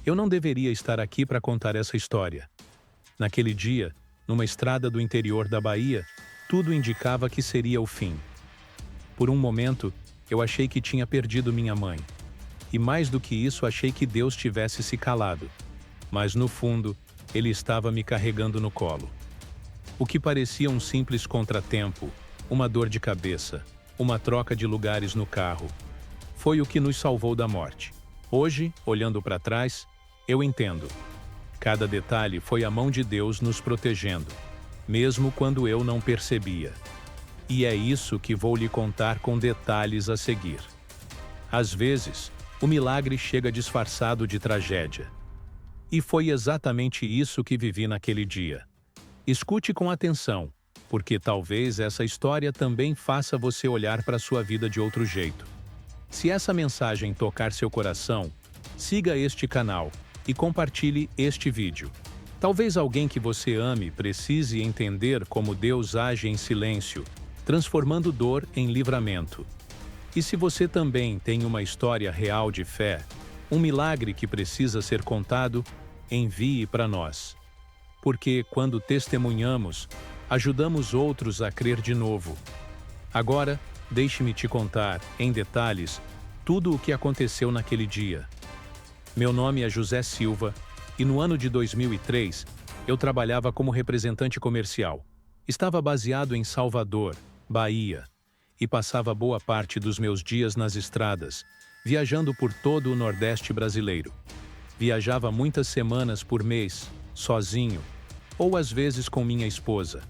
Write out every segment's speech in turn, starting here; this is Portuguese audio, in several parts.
Eu não deveria estar aqui para contar essa história. Naquele dia, numa estrada do interior da Bahia, tudo indicava que seria o fim. Por um momento, eu achei que tinha perdido minha mãe. E mais do que isso, achei que Deus tivesse se calado. Mas no fundo, Ele estava me carregando no colo. O que parecia um simples contratempo, uma dor de cabeça, uma troca de lugares no carro, foi o que nos salvou da morte. Hoje, olhando para trás, eu entendo. Cada detalhe foi a mão de Deus nos protegendo, mesmo quando eu não percebia. E é isso que vou lhe contar com detalhes a seguir. Às vezes, o milagre chega disfarçado de tragédia. E foi exatamente isso que vivi naquele dia. Escute com atenção, porque talvez essa história também faça você olhar para a sua vida de outro jeito. Se essa mensagem tocar seu coração, siga este canal e compartilhe este vídeo. Talvez alguém que você ame precise entender como Deus age em silêncio, transformando dor em livramento. E se você também tem uma história real de fé, um milagre que precisa ser contado, envie para nós. Porque quando testemunhamos, ajudamos outros a crer de novo. Agora, deixe-me te contar, em detalhes, tudo o que aconteceu naquele dia. Meu nome é José Silva e no ano de 2003 eu trabalhava como representante comercial. Estava baseado em Salvador, Bahia, e passava boa parte dos meus dias nas estradas, viajando por todo o Nordeste brasileiro. Viajava muitas semanas por mês, sozinho, ou às vezes com minha esposa.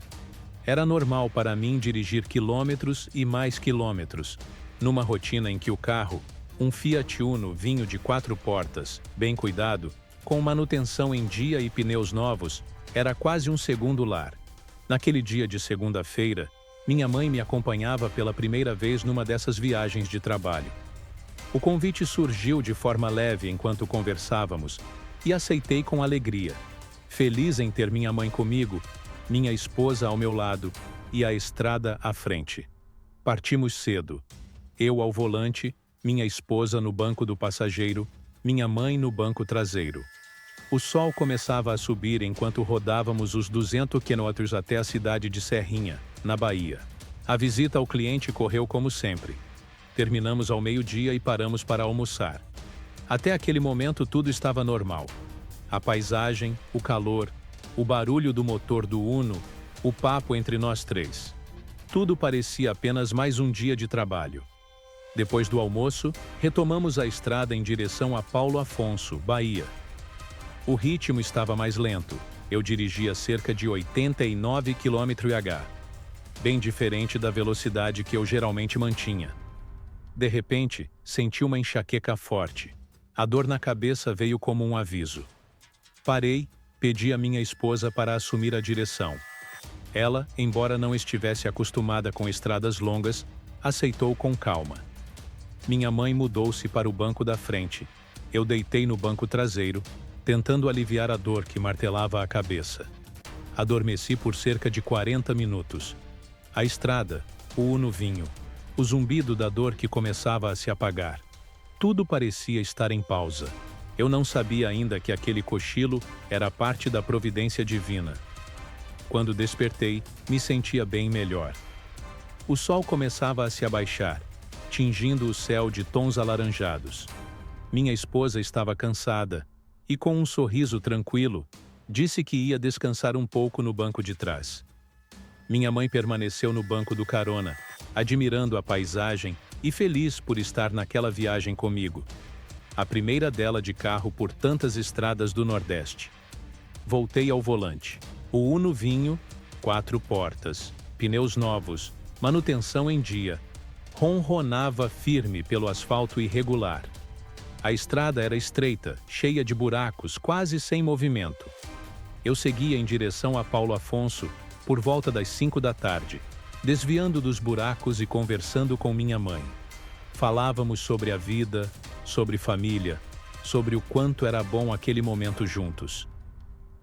Era normal para mim dirigir quilômetros e mais quilômetros, numa rotina em que o carro, um Fiat Uno vinho de 4 portas, bem cuidado, com manutenção em dia e pneus novos, era quase um segundo lar. Naquele dia de segunda-feira, minha mãe me acompanhava pela primeira vez numa dessas viagens de trabalho. O convite surgiu de forma leve enquanto conversávamos, e aceitei com alegria. Feliz em ter minha mãe comigo, minha esposa ao meu lado e a estrada à frente. Partimos cedo. Eu ao volante, minha esposa no banco do passageiro, minha mãe no banco traseiro. O sol começava a subir enquanto rodávamos os 200 quilômetros até a cidade de Serrinha, na Bahia. A visita ao cliente correu como sempre. Terminamos ao meio-dia e paramos para almoçar. Até aquele momento tudo estava normal. A paisagem, o calor, o barulho do motor do Uno, o papo entre nós três. Tudo parecia apenas mais um dia de trabalho. Depois do almoço, retomamos a estrada em direção a Paulo Afonso, Bahia. O ritmo estava mais lento. Eu dirigia cerca de 89 km/h, bem diferente da velocidade que eu geralmente mantinha. De repente, senti uma enxaqueca forte. A dor na cabeça veio como um aviso. Parei, pedi à minha esposa para assumir a direção. Ela, embora não estivesse acostumada com estradas longas, aceitou com calma. Minha mãe mudou-se para o banco da frente. Eu deitei no banco traseiro, tentando aliviar a dor que martelava a cabeça. Adormeci por cerca de 40 minutos. A estrada, o Uno vinho, o zumbido da dor que começava a se apagar. Tudo parecia estar em pausa. Eu não sabia ainda que aquele cochilo era parte da providência divina. Quando despertei, me sentia bem melhor. O sol começava a se abaixar, tingindo o céu de tons alaranjados. Minha esposa estava cansada e, com um sorriso tranquilo, disse que ia descansar um pouco no banco de trás. Minha mãe permaneceu no banco do carona, admirando a paisagem e feliz por estar naquela viagem comigo. A primeira dela de carro por tantas estradas do Nordeste. Voltei ao volante. O Uno vinho, 4 portas, pneus novos, manutenção em dia. Ronronava firme pelo asfalto irregular. A estrada era estreita, cheia de buracos, quase sem movimento. Eu seguia em direção a Paulo Afonso, por volta das 5 da tarde, desviando dos buracos e conversando com minha mãe. Falávamos sobre a vida, sobre família, sobre o quanto era bom aquele momento juntos.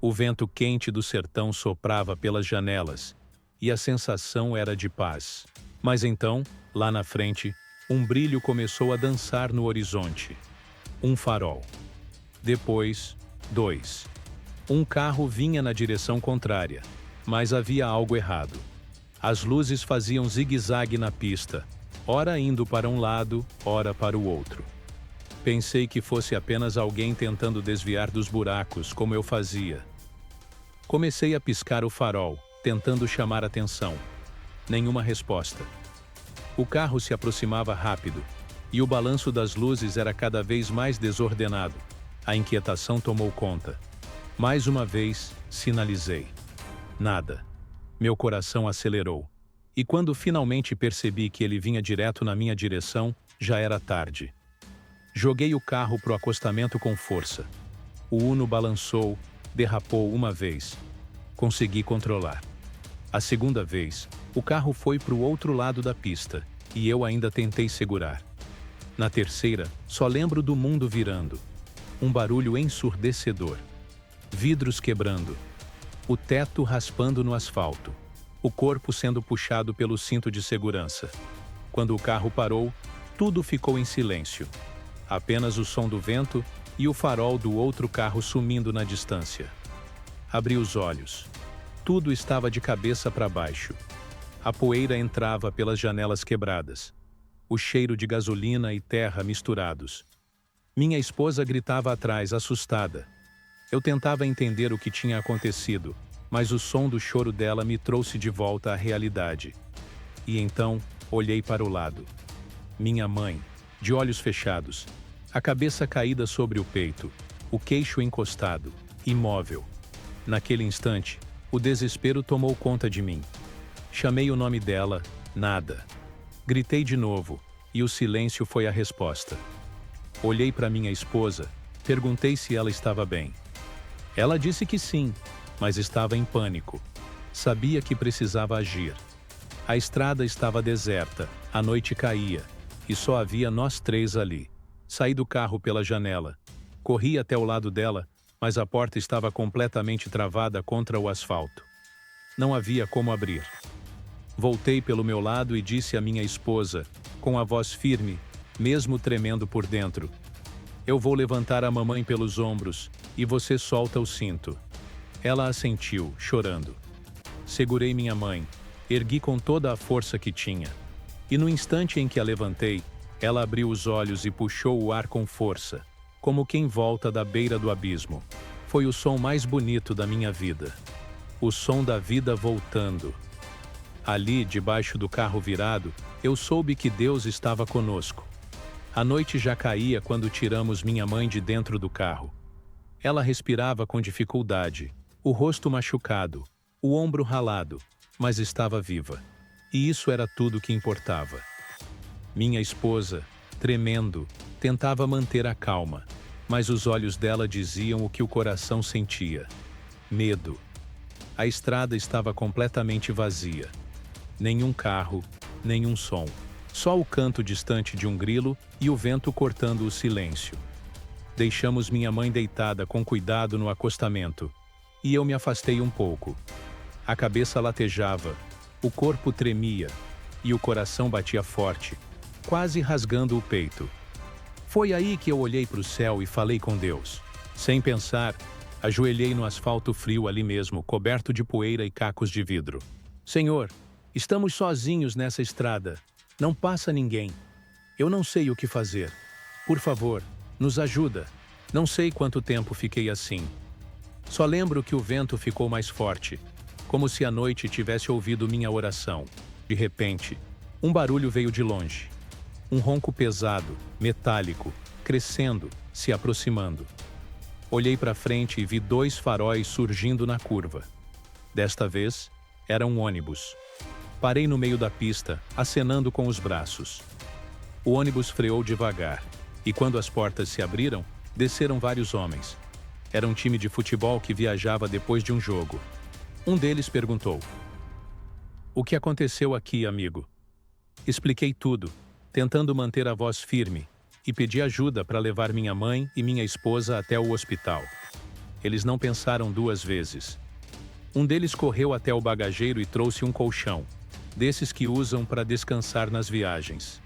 O vento quente do sertão soprava pelas janelas, e a sensação era de paz. Mas então, lá na frente, um brilho começou a dançar no horizonte. Um farol. Depois, 2. Um carro vinha na direção contrária, mas havia algo errado. As luzes faziam zigue-zague na pista, ora indo para um lado, ora para o outro. Pensei que fosse apenas alguém tentando desviar dos buracos, como eu fazia. Comecei a piscar o farol, tentando chamar atenção. Nenhuma resposta. O carro se aproximava rápido, e o balanço das luzes era cada vez mais desordenado. A inquietação tomou conta. Mais uma vez, sinalizei. Nada. Meu coração acelerou. E quando finalmente percebi que ele vinha direto na minha direção, já era tarde. Joguei o carro pro acostamento com força. O Uno balançou, derrapou uma vez. Consegui controlar. A segunda vez, o carro foi pro outro lado da pista, e eu ainda tentei segurar. Na terceira, só lembro do mundo virando. Um barulho ensurdecedor. Vidros quebrando. O teto raspando no asfalto. O corpo sendo puxado pelo cinto de segurança. Quando o carro parou, tudo ficou em silêncio. Apenas o som do vento e o farol do outro carro sumindo na distância. Abri os olhos. Tudo estava de cabeça para baixo. A poeira entrava pelas janelas quebradas. O cheiro de gasolina e terra misturados. Minha esposa gritava atrás, assustada. Eu tentava entender o que tinha acontecido, mas o som do choro dela me trouxe de volta à realidade. E então, olhei para o lado. Minha mãe, de olhos fechados, a cabeça caída sobre o peito, o queixo encostado, imóvel. Naquele instante, o desespero tomou conta de mim. Chamei o nome dela, nada. Gritei de novo, e o silêncio foi a resposta. Olhei para minha esposa, perguntei se ela estava bem. Ela disse que sim, mas estava em pânico. Sabia que precisava agir. A estrada estava deserta, a noite caía, e só havia nós três ali. Saí do carro pela janela. Corri até o lado dela, mas a porta estava completamente travada contra o asfalto. Não havia como abrir. Voltei pelo meu lado e disse à minha esposa, com a voz firme, mesmo tremendo por dentro: "Eu vou levantar a mamãe pelos ombros, e você solta o cinto." Ela assentiu, chorando. Segurei minha mãe, ergui com toda a força que tinha. E no instante em que a levantei, ela abriu os olhos e puxou o ar com força, como quem volta da beira do abismo. Foi o som mais bonito da minha vida. O som da vida voltando. Ali, debaixo do carro virado, eu soube que Deus estava conosco. A noite já caía quando tiramos minha mãe de dentro do carro. Ela respirava com dificuldade, o rosto machucado, o ombro ralado, mas estava viva. E isso era tudo que importava. Minha esposa, tremendo, tentava manter a calma, mas os olhos dela diziam o que o coração sentia: medo. A estrada estava completamente vazia. Nenhum carro, nenhum som. Só o canto distante de um grilo e o vento cortando o silêncio. Deixamos minha mãe deitada com cuidado no acostamento, e eu me afastei um pouco. A cabeça latejava, o corpo tremia, e o coração batia forte, quase rasgando o peito. Foi aí que eu olhei para o céu e falei com Deus. Sem pensar, ajoelhei no asfalto frio ali mesmo, coberto de poeira e cacos de vidro. Senhor, estamos sozinhos nessa estrada. Não passa ninguém. Eu não sei o que fazer. Por favor, nos ajuda. Não sei quanto tempo fiquei assim. Só lembro que o vento ficou mais forte, como se a noite tivesse ouvido minha oração. De repente, um barulho veio de longe. Um ronco pesado, metálico, crescendo, se aproximando. Olhei para frente e vi 2 faróis surgindo na curva. Desta vez, era um ônibus. Parei no meio da pista, acenando com os braços. O ônibus freou devagar, e quando as portas se abriram, desceram vários homens. Era um time de futebol que viajava depois de um jogo. Um deles perguntou: "O que aconteceu aqui, amigo?" Expliquei tudo, tentando manter a voz firme, e pedi ajuda para levar minha mãe e minha esposa até o hospital. Eles não pensaram 2 vezes. Um deles correu até o bagageiro e trouxe um colchão, desses que usam para descansar nas viagens.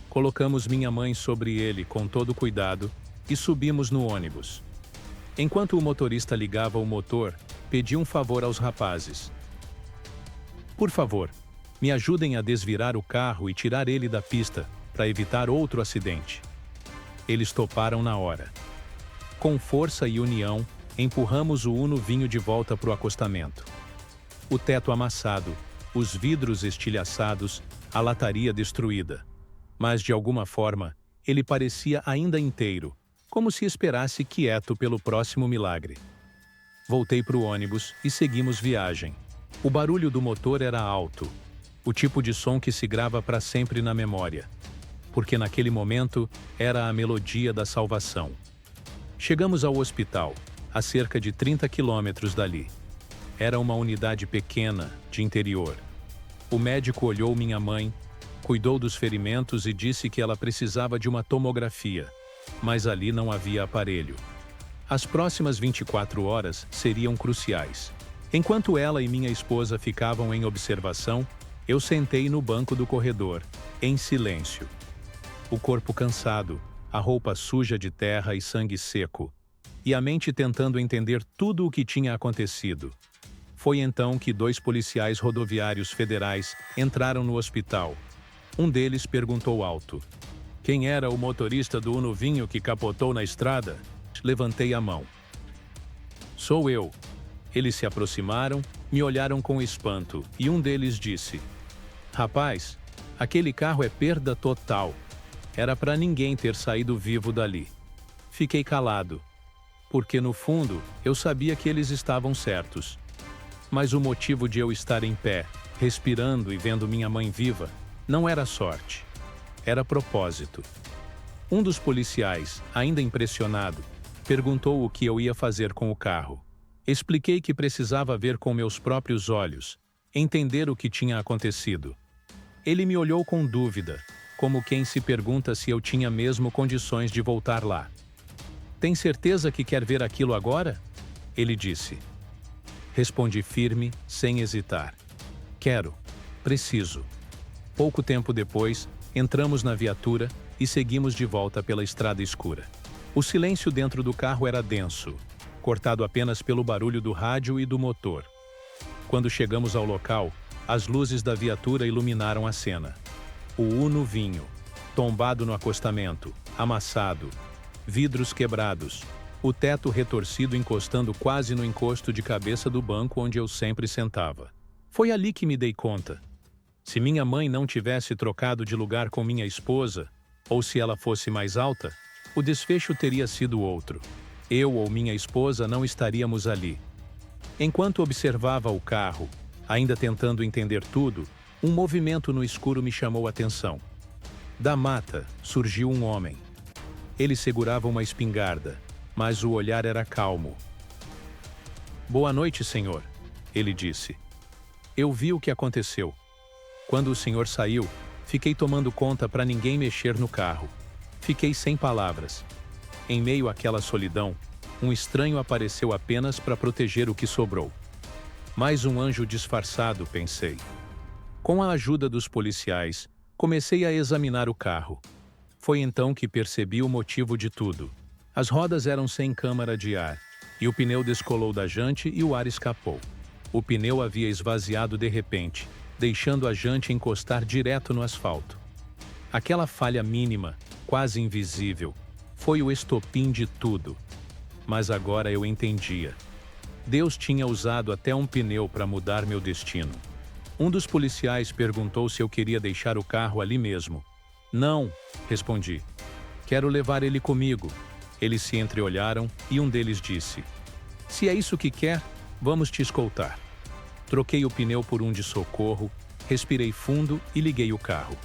Colocamos minha mãe sobre ele com todo cuidado e subimos no ônibus. Enquanto o motorista ligava o motor, pedi um favor aos rapazes. Por favor, me ajudem a desvirar o carro e tirar ele da pista, para evitar outro acidente. Eles toparam na hora. Com força e união, empurramos o Uno Vinho de volta para o acostamento. O teto amassado, os vidros estilhaçados, a lataria destruída. Mas, de alguma forma, ele parecia ainda inteiro, como se esperasse quieto pelo próximo milagre. Voltei para o ônibus e seguimos viagem. O barulho do motor era alto, o tipo de som que se grava para sempre na memória, porque naquele momento era a melodia da salvação. Chegamos ao hospital, a cerca de 30 quilômetros dali. Era uma unidade pequena, de interior. O médico olhou minha mãe, cuidou dos ferimentos e disse que ela precisava de uma tomografia, mas ali não havia aparelho. As próximas 24 horas seriam cruciais. Enquanto ela e minha esposa ficavam em observação, eu sentei no banco do corredor, em silêncio. O corpo cansado, a roupa suja de terra e sangue seco, e a mente tentando entender tudo o que tinha acontecido. Foi então que 2 policiais rodoviários federais entraram no hospital. Um deles perguntou alto: "Quem era o motorista do Uno Vinho que capotou na estrada?" Levantei a mão. "Sou eu." Eles se aproximaram, me olharam com espanto, e um deles disse: "Rapaz, aquele carro é perda total. Era para ninguém ter saído vivo dali." Fiquei calado, porque no fundo eu sabia que eles estavam certos. Mas o motivo de eu estar em pé, respirando e vendo minha mãe viva, não era sorte. Era propósito. Um dos policiais, ainda impressionado, perguntou o que eu ia fazer com o carro. Expliquei que precisava ver com meus próprios olhos, entender o que tinha acontecido. Ele me olhou com dúvida, como quem se pergunta se eu tinha mesmo condições de voltar lá. "Tem certeza que quer ver aquilo agora?" Ele disse. Respondi firme, sem hesitar. "Quero. Preciso." Pouco tempo depois, entramos na viatura e seguimos de volta pela estrada escura. O silêncio dentro do carro era denso, cortado apenas pelo barulho do rádio e do motor. Quando chegamos ao local, as luzes da viatura iluminaram a cena. O Uno Vinho, tombado no acostamento, amassado, vidros quebrados, o teto retorcido encostando quase no encosto de cabeça do banco onde eu sempre sentava. Foi ali que me dei conta. Se minha mãe não tivesse trocado de lugar com minha esposa, ou se ela fosse mais alta, o desfecho teria sido outro. Eu ou minha esposa não estaríamos ali. Enquanto observava o carro, ainda tentando entender tudo, um movimento no escuro me chamou a atenção. Da mata surgiu um homem. Ele segurava uma espingarda, mas o olhar era calmo. "Boa noite, senhor", ele disse. "Eu vi o que aconteceu. Quando o senhor saiu, fiquei tomando conta para ninguém mexer no carro. Fiquei sem palavras. Em meio àquela solidão, um estranho apareceu apenas para proteger o que sobrou. Mais um anjo disfarçado, pensei. Com a ajuda dos policiais, comecei a examinar o carro. Foi então que percebi o motivo de tudo. As rodas eram sem câmara de ar, e o pneu descolou da jante e o ar escapou. O pneu havia esvaziado de repente, deixando a jante encostar direto no asfalto. Aquela falha mínima, quase invisível, foi o estopim de tudo. Mas agora eu entendia. Deus tinha usado até um pneu para mudar meu destino. Um dos policiais perguntou se eu queria deixar o carro ali mesmo. "Não", respondi. "Quero levar ele comigo." Eles se entreolharam e um deles disse: "Se é isso que quer, vamos te escoltar." Troquei o pneu por um de socorro, respirei fundo e liguei o carro.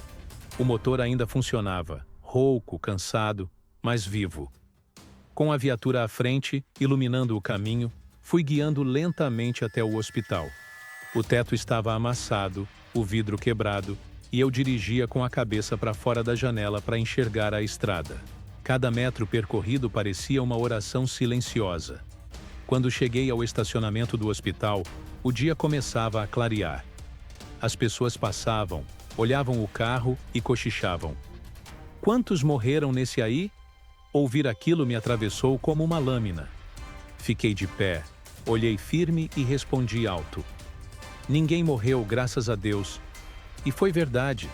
O motor ainda funcionava, rouco, cansado, mas vivo. Com a viatura à frente, iluminando o caminho, fui guiando lentamente até o hospital. O teto estava amassado, o vidro quebrado, e eu dirigia com a cabeça para fora da janela para enxergar a estrada. Cada metro percorrido parecia uma oração silenciosa. Quando cheguei ao estacionamento do hospital, o dia começava a clarear. As pessoas passavam, olhavam o carro e cochichavam. "Quantos morreram nesse aí?" Ouvir aquilo me atravessou como uma lâmina. Fiquei de pé, olhei firme e respondi alto. Ninguém morreu, graças a Deus. E foi verdade.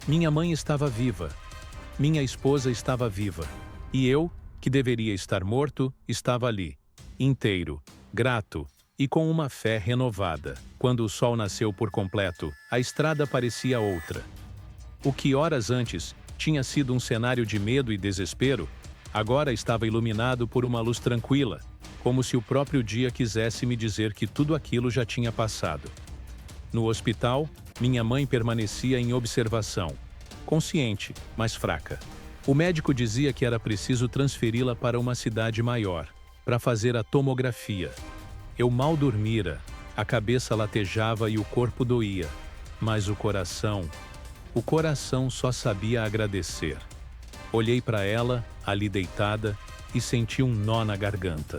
Minha mãe estava viva. Minha esposa estava viva. E eu, que deveria estar morto, estava ali, inteiro, grato e com uma fé renovada. Quando o sol nasceu por completo, a estrada parecia outra. O que horas antes tinha sido um cenário de medo e desespero, agora estava iluminado por uma luz tranquila, como se o próprio dia quisesse me dizer que tudo aquilo já tinha passado. No hospital, minha mãe permanecia em observação, consciente, mas fraca. O médico dizia que era preciso transferi-la para uma cidade maior, para fazer a tomografia. Eu mal dormira, a cabeça latejava e o corpo doía, mas o coração só sabia agradecer. Olhei para ela, ali deitada, e senti um nó na garganta.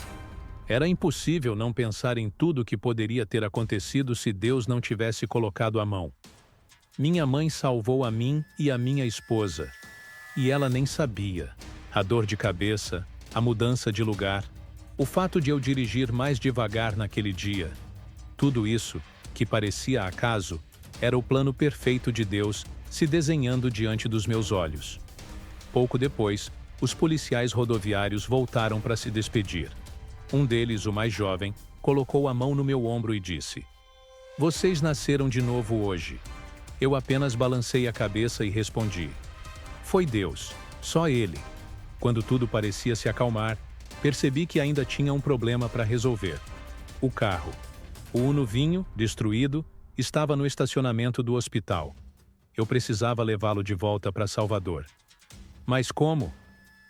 Era impossível não pensar em tudo o que poderia ter acontecido se Deus não tivesse colocado a mão. Minha mãe salvou a mim e a minha esposa. E ela nem sabia. A dor de cabeça, a mudança de lugar, o fato de eu dirigir mais devagar naquele dia. Tudo isso, que parecia acaso, era o plano perfeito de Deus se desenhando diante dos meus olhos. Pouco depois, os policiais rodoviários voltaram para se despedir. Um deles, o mais jovem, colocou a mão no meu ombro e disse: "Vocês nasceram de novo hoje." Eu apenas balancei a cabeça e respondi: "Foi Deus, só Ele." Quando tudo parecia se acalmar, percebi que ainda tinha um problema para resolver. O carro. O Uno vinho, destruído, estava no estacionamento do hospital. Eu precisava levá-lo de volta para Salvador. Mas como?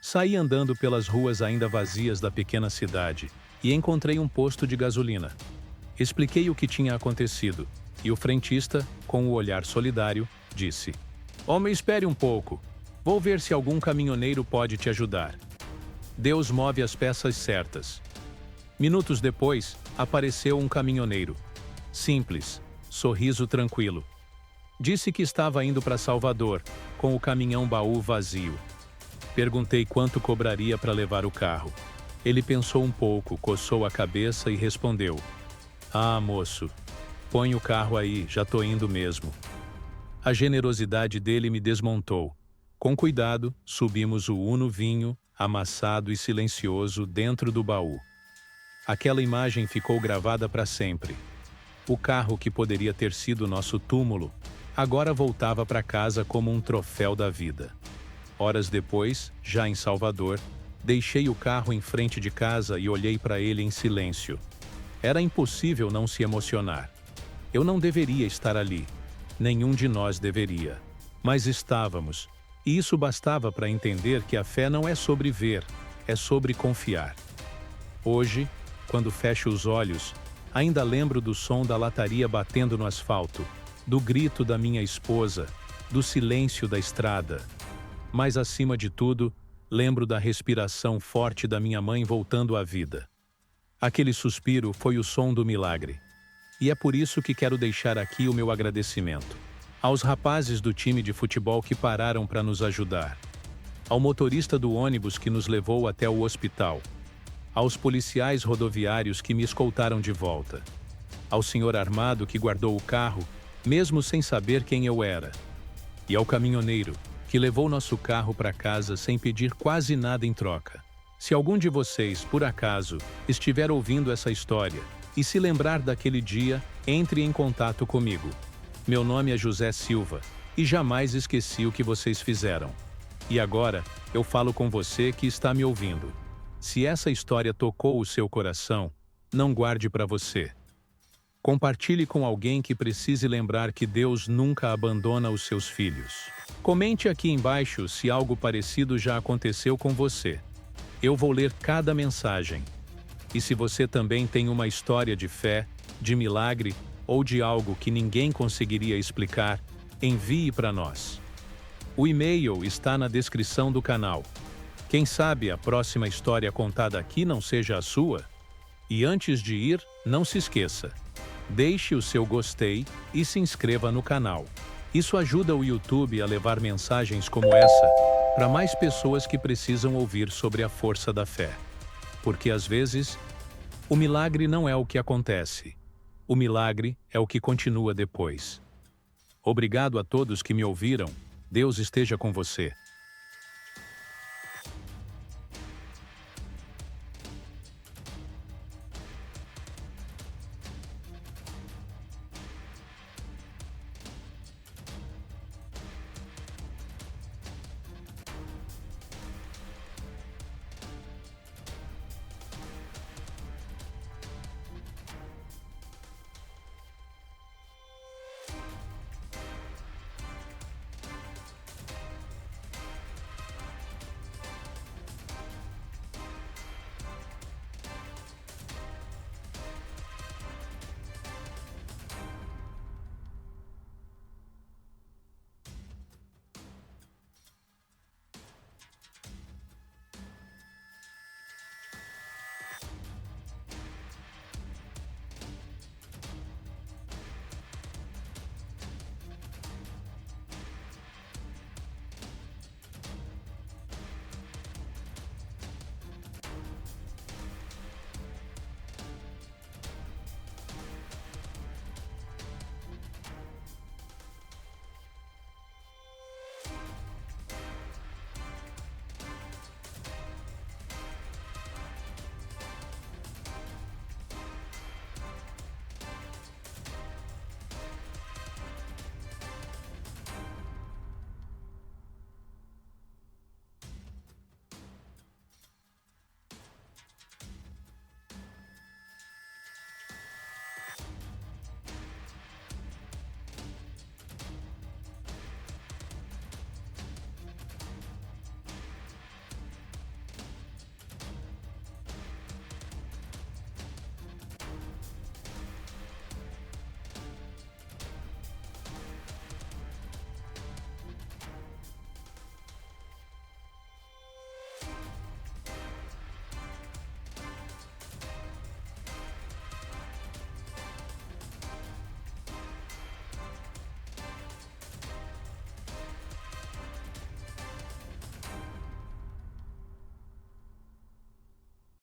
Saí andando pelas ruas ainda vazias da pequena cidade e encontrei um posto de gasolina. Expliquei o que tinha acontecido e o frentista, com o olhar solidário, disse: "Homem, espere um pouco. Vou ver se algum caminhoneiro pode te ajudar." Deus move as peças certas. Minutos depois, apareceu um caminhoneiro. Simples, sorriso tranquilo. Disse que estava indo para Salvador, com o caminhão-baú vazio. Perguntei quanto cobraria para levar o carro. Ele pensou um pouco, coçou a cabeça e respondeu: "Ah, moço, põe o carro aí, já tô indo mesmo." A generosidade dele me desmontou. Com cuidado, subimos o Uno vinho, amassado e silencioso, dentro do baú. Aquela imagem ficou gravada para sempre. O carro que poderia ter sido nosso túmulo, agora voltava para casa como um troféu da vida. Horas depois, já em Salvador, deixei o carro em frente de casa e olhei para ele em silêncio. Era impossível não se emocionar. Eu não deveria estar ali. Nenhum de nós deveria. Mas estávamos. E isso bastava para entender que a fé não é sobre ver, é sobre confiar. Hoje, quando fecho os olhos, ainda lembro do som da lataria batendo no asfalto, do grito da minha esposa, do silêncio da estrada. Mas, acima de tudo, lembro da respiração forte da minha mãe voltando à vida. Aquele suspiro foi o som do milagre. E é por isso que quero deixar aqui o meu agradecimento. Aos rapazes do time de futebol que pararam para nos ajudar. Ao motorista do ônibus que nos levou até o hospital. Aos policiais rodoviários que me escoltaram de volta. Ao senhor armado que guardou o carro, mesmo sem saber quem eu era. E ao caminhoneiro, que levou nosso carro para casa sem pedir quase nada em troca. Se algum de vocês, por acaso, estiver ouvindo essa história e se lembrar daquele dia, entre em contato comigo. Meu nome é José Silva e jamais esqueci o que vocês fizeram. E agora, eu falo com você que está me ouvindo. Se essa história tocou o seu coração, não guarde para você. Compartilhe com alguém que precise lembrar que Deus nunca abandona os seus filhos. Comente aqui embaixo se algo parecido já aconteceu com você. Eu vou ler cada mensagem. E se você também tem uma história de fé, de milagre ou de algo que ninguém conseguiria explicar, envie para nós. O e-mail está na descrição do canal. Quem sabe a próxima história contada aqui não seja a sua? E antes de ir, não se esqueça. Deixe o seu gostei e se inscreva no canal. Isso ajuda o YouTube a levar mensagens como essa para mais pessoas que precisam ouvir sobre a força da fé. Porque às vezes, o milagre não é o que acontece. O milagre é o que continua depois. Obrigado a todos que me ouviram. Deus esteja com você.